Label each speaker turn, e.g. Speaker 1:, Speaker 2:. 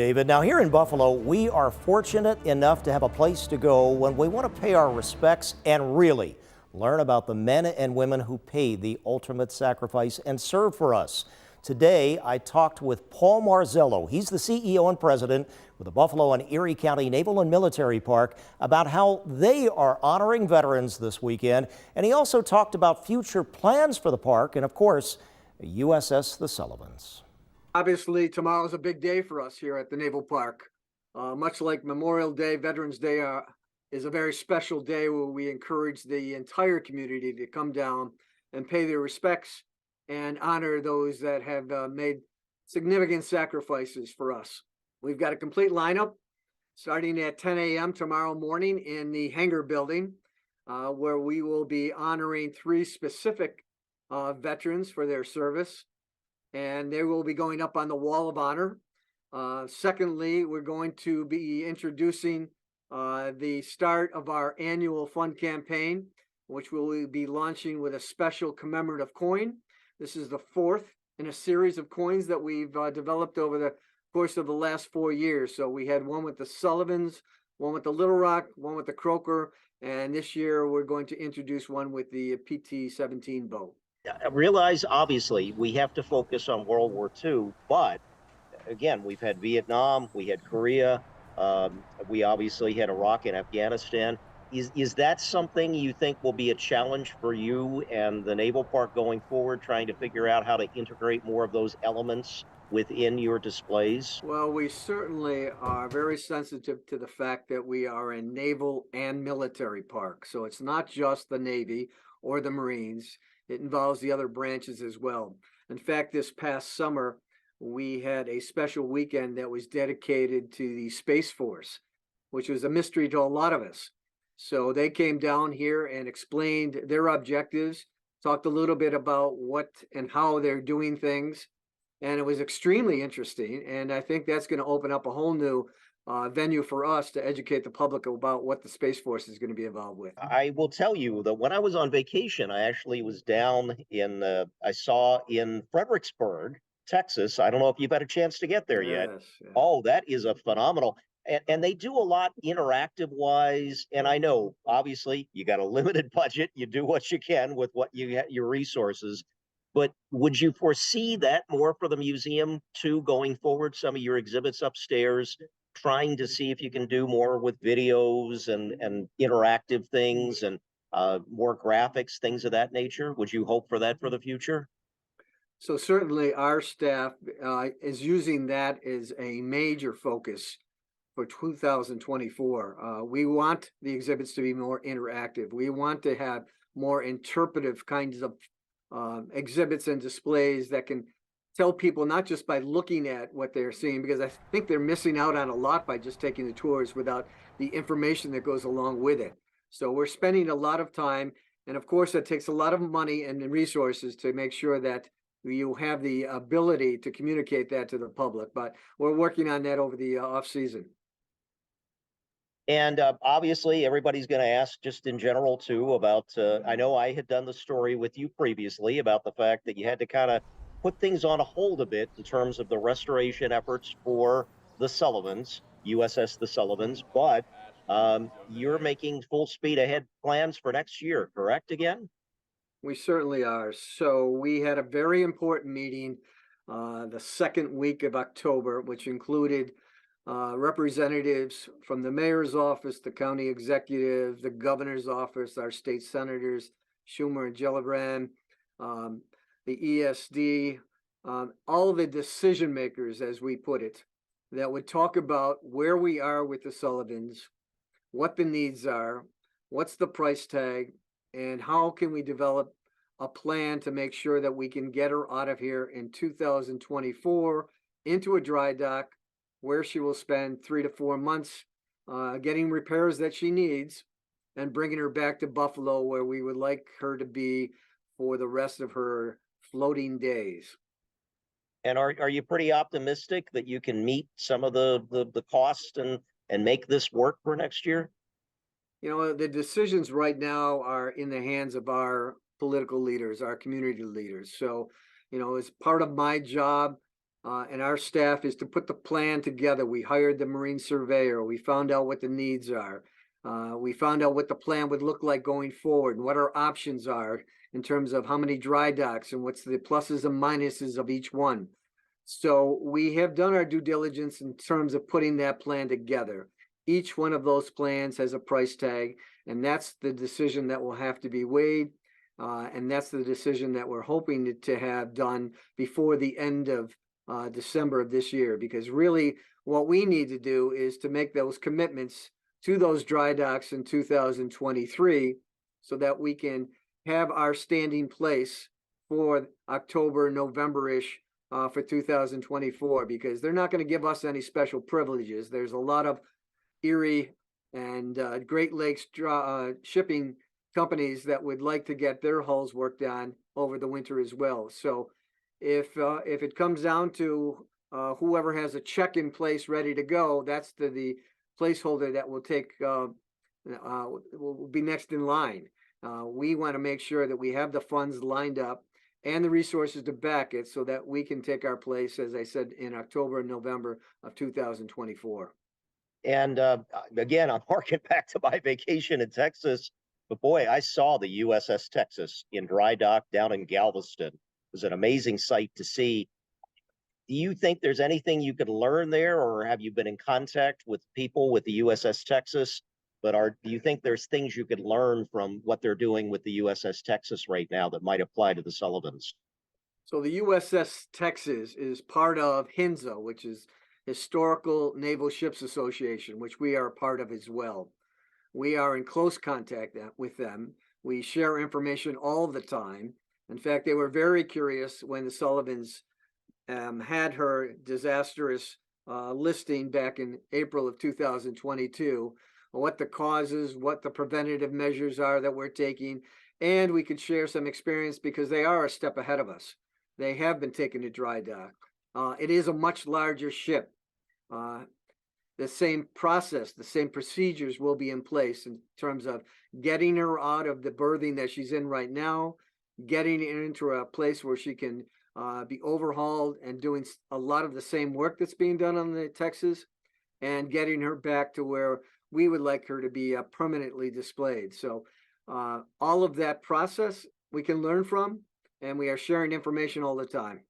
Speaker 1: David, now here in Buffalo, we are fortunate enough to have a place to go when we want to pay our respects and really learn about the men and women who paid the ultimate sacrifice and served for us. Today, I talked with Paul Marzello. He's the CEO and president with the Buffalo and Erie County Naval and Military Park about how they are honoring veterans this weekend. And he also talked about future plans for the park and, of course, USS the Sullivans.
Speaker 2: Obviously, tomorrow is a big day for us here at the Naval Park. Much like Memorial Day, Veterans Day is a very special day where we encourage the entire community to come down and pay their respects and honor those that have made significant sacrifices for us. We've got a complete lineup starting at 10 a.m. tomorrow morning in the hangar building, where we will be honoring 3 specific veterans for their service. And they will be going up on the Wall of Honor. Secondly, we're going to be introducing the start of our annual fund campaign, which we'll be launching with a special commemorative coin. This is the 4th in a series of coins that we've developed over the course of the last 4 years. So we had one with the Sullivans, one with the Little Rock, one with the Croaker, and this year we're going to introduce one with the PT-17 boat.
Speaker 3: I realize, obviously, we have to focus on World War II, but again, we've had Vietnam, we had Korea, we obviously had Iraq and Afghanistan. Is that something you think will be a challenge for you and the Naval Park going forward, trying to figure out how to integrate more of those elements within your displays?
Speaker 2: Well, we certainly are very sensitive to the fact that we are a naval and military park. So it's not just the Navy or the Marines. It involves the other branches as well. In fact, this past summer, we had a special weekend that was dedicated to the Space Force, which was a mystery to a lot of us. So they came down here and explained their objectives, talked a little bit about what and how they're doing things. And it was extremely interesting. And I think that's going to open up a whole new venue for us to educate the public about what the Space Force is going to be involved with.
Speaker 3: I will tell you that when I was on vacation, I actually was down in, I saw in Fredericksburg, Texas. I don't know if you've had a chance to get there yet.
Speaker 2: Yes.
Speaker 3: Oh, that is a phenomenal. And they do a lot interactive wise. And I know, obviously, you got a limited budget. You do what you can with what your resources. But would you foresee that more for the museum too, going forward? Some of your exhibits upstairs, trying to see if you can do more with videos and interactive things and more graphics, things of that nature. Would you hope for that for the future?
Speaker 2: So certainly our staff is using that as a major focus for 2024. We want the exhibits to be more interactive. We want to have more interpretive kinds of exhibits and displays that can tell people not just by looking at what they're seeing, because I think they're missing out on a lot by just taking the tours without the information that goes along with it. So we're spending a lot of time, and of course it takes a lot of money and resources to make sure that you have the ability to communicate that to the public, but we're working on that over the off season.
Speaker 3: And obviously, everybody's going to ask just in general, too, about, I know I had done the story with you previously about the fact that you had to kind of put things on a hold a bit in terms of the restoration efforts for the Sullivans, USS the Sullivans, but you're making full speed ahead plans for next year, correct again?
Speaker 2: We certainly are. So we had a very important meeting the second week of October, which included representatives from the mayor's office, the county executive, the governor's office, our state senators, Schumer and Gillibrand, the ESD, all the decision makers, as we put it, that would talk about where we are with the Sullivans, what the needs are, what's the price tag, and how can we develop a plan to make sure that we can get her out of here in 2024 into a dry dock where she will spend 3 to 4 months getting repairs that she needs and bringing her back to Buffalo, where we would like her to be for the rest of her floating days.
Speaker 3: And are you pretty optimistic that you can meet some of the cost and make this work for next year?
Speaker 2: You know, the decisions right now are in the hands of our political leaders, our community leaders. So, you know, as part of my job and our staff is to put the plan together. We hired the marine surveyor. We found out what the needs are. We found out what the plan would look like going forward and what our options are in terms of how many dry docks and what's the pluses and minuses of each one. So we have done our due diligence in terms of putting that plan together. Each one of those plans has a price tag, and that's the decision that will have to be weighed. And that's the decision that we're hoping to have done before the end of December of this year, because really what we need to do is to make those commitments to those dry docks in 2023 so that we can have our standing place for October, November-ish for 2024, because they're not going to give us any special privileges. There's a lot of Erie and Great Lakes shipping companies that would like to get their hulls worked on over the winter as well. So if it comes down to whoever has a check in place ready to go, that's the placeholder that will take will be next in line. We want to make sure that we have the funds lined up and the resources to back it so that we can take our place, as I said, in October and November of 2024.
Speaker 3: And again, I'm harking back to my vacation in Texas. But boy, I saw the USS Texas in dry dock down in Galveston. It was an amazing sight to see. Do you think there's anything you could learn there, or have you been in contact with people with the USS Texas? But do you think there's things you could learn from what they're doing with the USS Texas right now that might apply to the Sullivans?
Speaker 2: So the USS Texas is part of HNSA, which is Historical Naval Ships Association, which we are a part of as well. We are in close contact with them. We share information all the time. In fact, they were very curious when the Sullivans had her disastrous listing back in April of 2022, what the causes, what the preventative measures are that we're taking, and we could share some experience because they are a step ahead of us. They have been taken to dry dock. It is a much larger ship. The same process, the same procedures will be in place in terms of getting her out of the berthing that she's in right now, getting her into a place where she can be overhauled and doing a lot of the same work that's being done on the Texas, and getting her back to where we would like her to be permanently displayed. So all of that process we can learn from, and we are sharing information all the time.